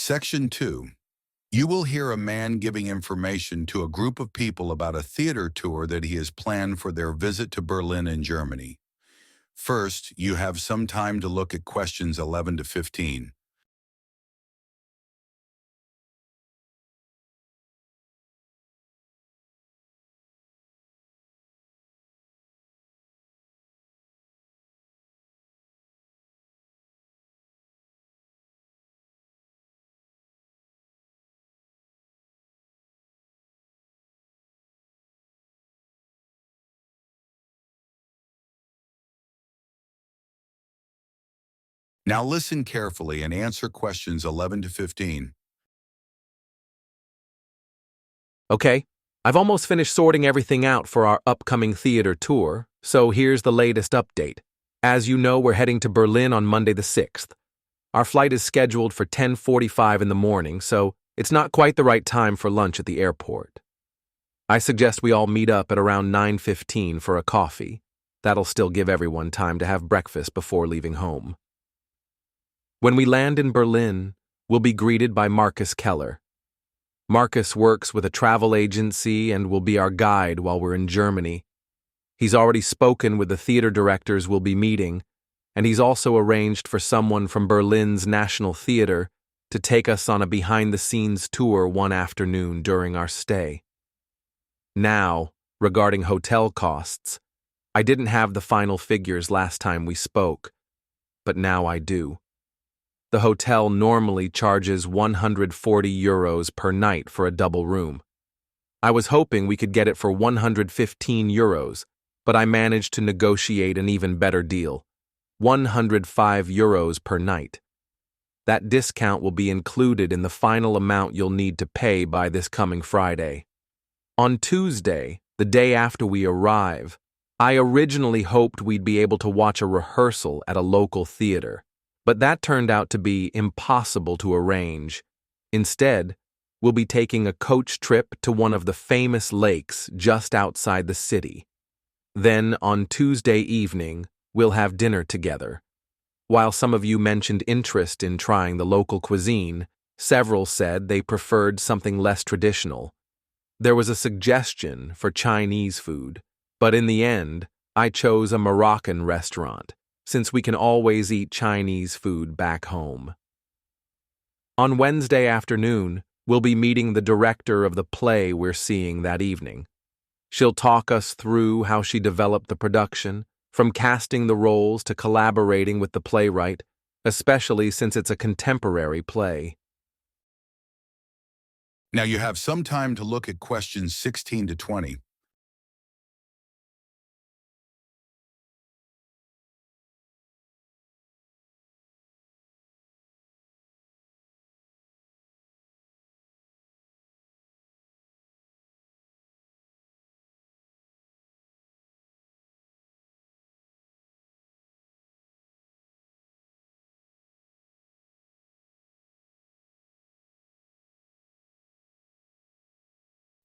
Section 2. You will hear a man giving information to a group of people about a theater tour that he has planned for their visit to Berlin in Germany. First, you have some time to look at questions 11 to 15. Now listen carefully and answer questions 11 to 15. Okay, I've almost finished sorting everything out for our upcoming theater tour, so here's the latest update. As you know, we're heading to Berlin on Monday the 6th. Our flight is scheduled for 10:45 in the morning, so it's not quite the right time for lunch at the airport. I suggest we all meet up at around 9:15 for a coffee. That'll still give everyone time to have breakfast before leaving home. When we land in Berlin, we'll be greeted by Marcus Keller. Marcus works with a travel agency and will be our guide while we're in Germany. He's already spoken with the theater directors we'll be meeting, and he's also arranged for someone from Berlin's National Theater to take us on a behind-the-scenes tour one afternoon during our stay. Now, regarding hotel costs, I didn't have the final figures last time we spoke, but now I do. The hotel normally charges €140 per night for a double room. I was hoping we could get it for €115, but I managed to negotiate an even better deal, €105 per night. That discount will be included in the final amount you'll need to pay by this coming Friday. On Tuesday, the day after we arrive, I originally hoped we'd be able to watch a rehearsal at a local theater, but that turned out to be impossible to arrange. Instead, we'll be taking a coach trip to one of the famous lakes just outside the city. Then, on Tuesday evening, we'll have dinner together. While some of you mentioned interest in trying the local cuisine, several said they preferred something less traditional. There was a suggestion for Chinese food, but in the end, I chose a Moroccan restaurant, since we can always eat Chinese food back home. On Wednesday afternoon, we'll be meeting the director of the play we're seeing that evening. She'll talk us through how she developed the production, from casting the roles to collaborating with the playwright, especially since it's a contemporary play. Now you have some time to look at questions 16 to 20.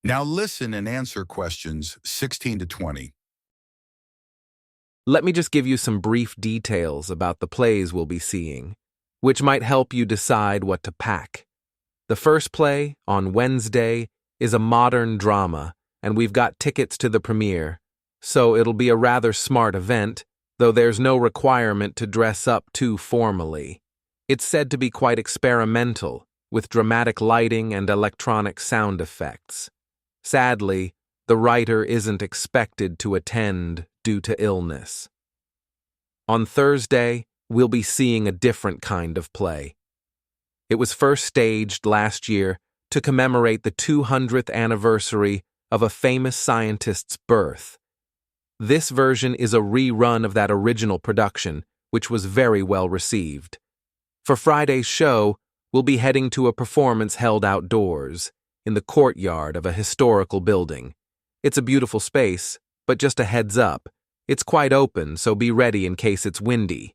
Now listen and answer questions 16 to 20. Let me just give you some brief details about the plays we'll be seeing, which might help you decide what to pack. The first play, on Wednesday, is a modern drama, and we've got tickets to the premiere, so it'll be a rather smart event, though there's no requirement to dress up too formally. It's said to be quite experimental, with dramatic lighting and electronic sound effects. Sadly, the writer isn't expected to attend due to illness. On Thursday, we'll be seeing a different kind of play. It was first staged last year to commemorate the 200th anniversary of a famous scientist's birth. This version is a rerun of that original production, which was very well received. For Friday's show, we'll be heading to a performance held outdoors, in the courtyard of a historical building. It's a beautiful space, but just a heads up, it's quite open, so be ready in case it's windy.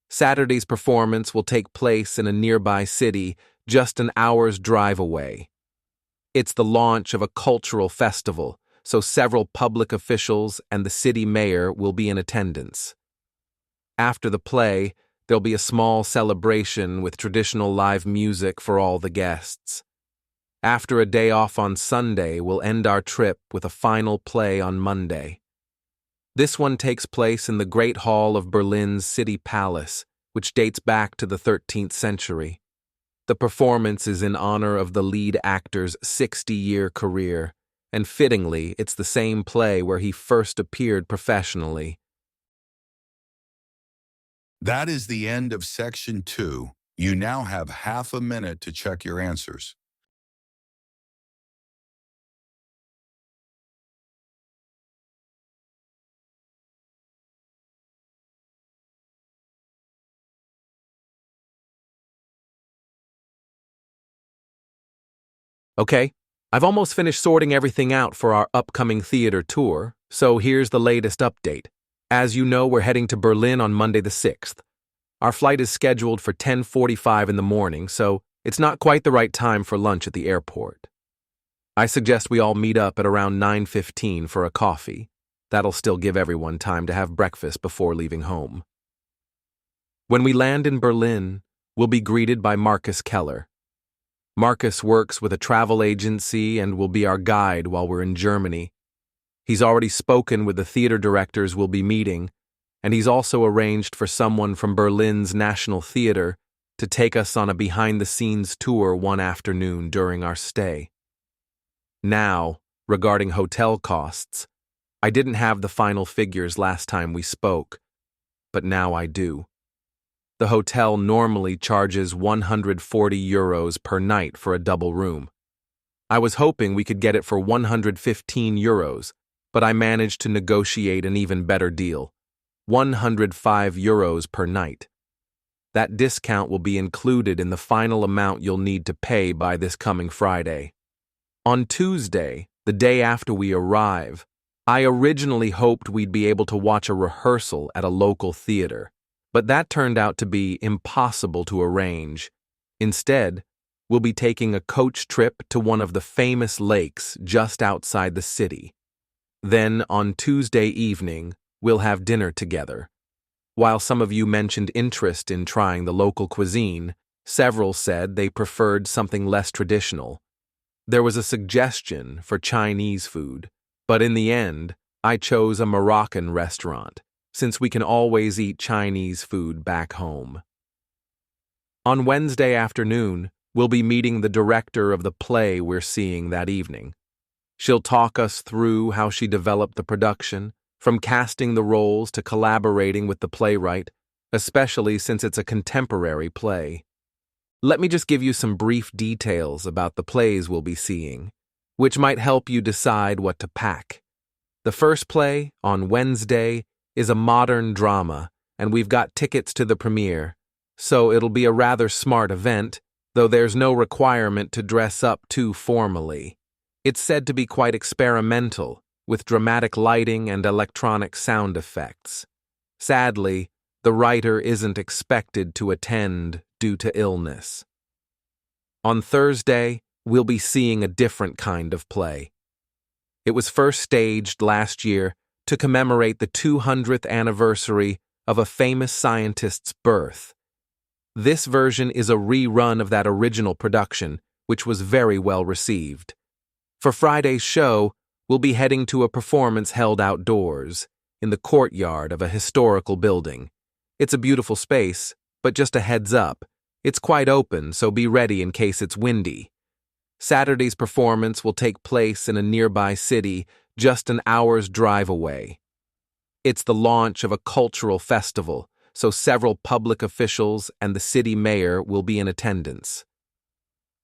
Saturday's performance will take place in a nearby city just an hour's drive away. It's the launch of a cultural festival, so several public officials and the city mayor will be in attendance. After the play, there'll be a small celebration with traditional live music for all the guests. After a day off on Sunday, we'll end our trip with a final play on Monday. This one takes place in the Great Hall of Berlin's City Palace, which dates back to the 13th century. The performance is in honor of the lead actor's 60-year career, and fittingly, it's the same play where he first appeared professionally. That is the end of Section 2. You now have half a minute to check your answers. Okay, I've almost finished sorting everything out for our upcoming theater tour, so here's the latest update. As you know, we're heading to Berlin on Monday the 6th. Our flight is scheduled for 10:45 in the morning, so it's not quite the right time for lunch at the airport. I suggest we all meet up at around 9:15 for a coffee. That'll still give everyone time to have breakfast before leaving home. When we land in Berlin, we'll be greeted by Marcus Keller. Marcus works with a travel agency and will be our guide while we're in Germany. He's already spoken with the theater directors we'll be meeting, and he's also arranged for someone from Berlin's National Theater to take us on a behind-the-scenes tour one afternoon during our stay. Now, regarding hotel costs, I didn't have the final figures last time we spoke, but now I do. The hotel normally charges €140 per night for a double room. I was hoping we could get it for €115, but I managed to negotiate an even better deal, €105 per night. That discount will be included in the final amount you'll need to pay by this coming Friday. On Tuesday, the day after we arrive, I originally hoped we'd be able to watch a rehearsal at a local theater, but that turned out to be impossible to arrange. Instead, we'll be taking a coach trip to one of the famous lakes just outside the city. Then, on Tuesday evening, we'll have dinner together. While some of you mentioned interest in trying the local cuisine, several said they preferred something less traditional. There was a suggestion for Chinese food, but in the end, I chose a Moroccan restaurant, since we can always eat Chinese food back home. On Wednesday afternoon, we'll be meeting the director of the play we're seeing that evening. She'll talk us through how she developed the production, from casting the roles to collaborating with the playwright, especially since it's a contemporary play. Let me just give you some brief details about the plays we'll be seeing, which might help you decide what to pack. The first play, on Wednesday, is a modern drama, and we've got tickets to the premiere, so it'll be a rather smart event, though there's no requirement to dress up too formally. It's said to be quite experimental, with dramatic lighting and electronic sound effects. Sadly, the writer isn't expected to attend due to illness. On Thursday, we'll be seeing a different kind of play. It was first staged last year to commemorate the 200th anniversary of a famous scientist's birth. This version is a rerun of that original production, which was very well received. For Friday's show, we'll be heading to a performance held outdoors, in the courtyard of a historical building. It's a beautiful space, but just a heads up, it's quite open, so be ready in case it's windy. Saturday's performance will take place in a nearby city just an hour's drive away. It's the launch of a cultural festival, so several public officials and the city mayor will be in attendance.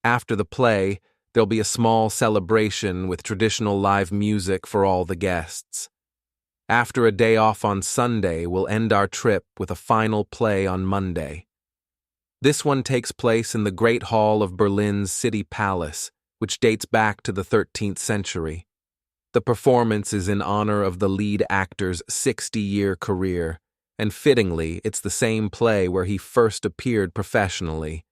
After the play, there'll be a small celebration with traditional live music for all the guests. After a day off on Sunday, we'll end our trip with a final play on Monday. This one takes place in the Great Hall of Berlin's City Palace, which dates back to the 13th century. The performance is in honor of the lead actor's 60-year career, and fittingly, it's the same play where he first appeared professionally.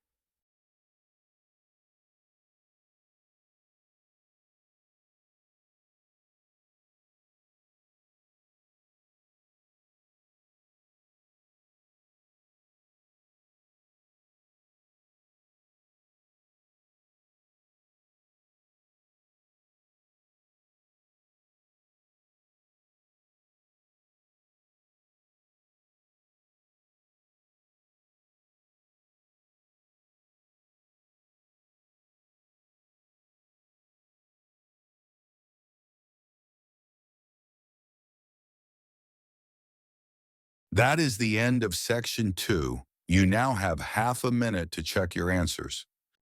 That is the end of section 2. You now have half a minute to check your answers.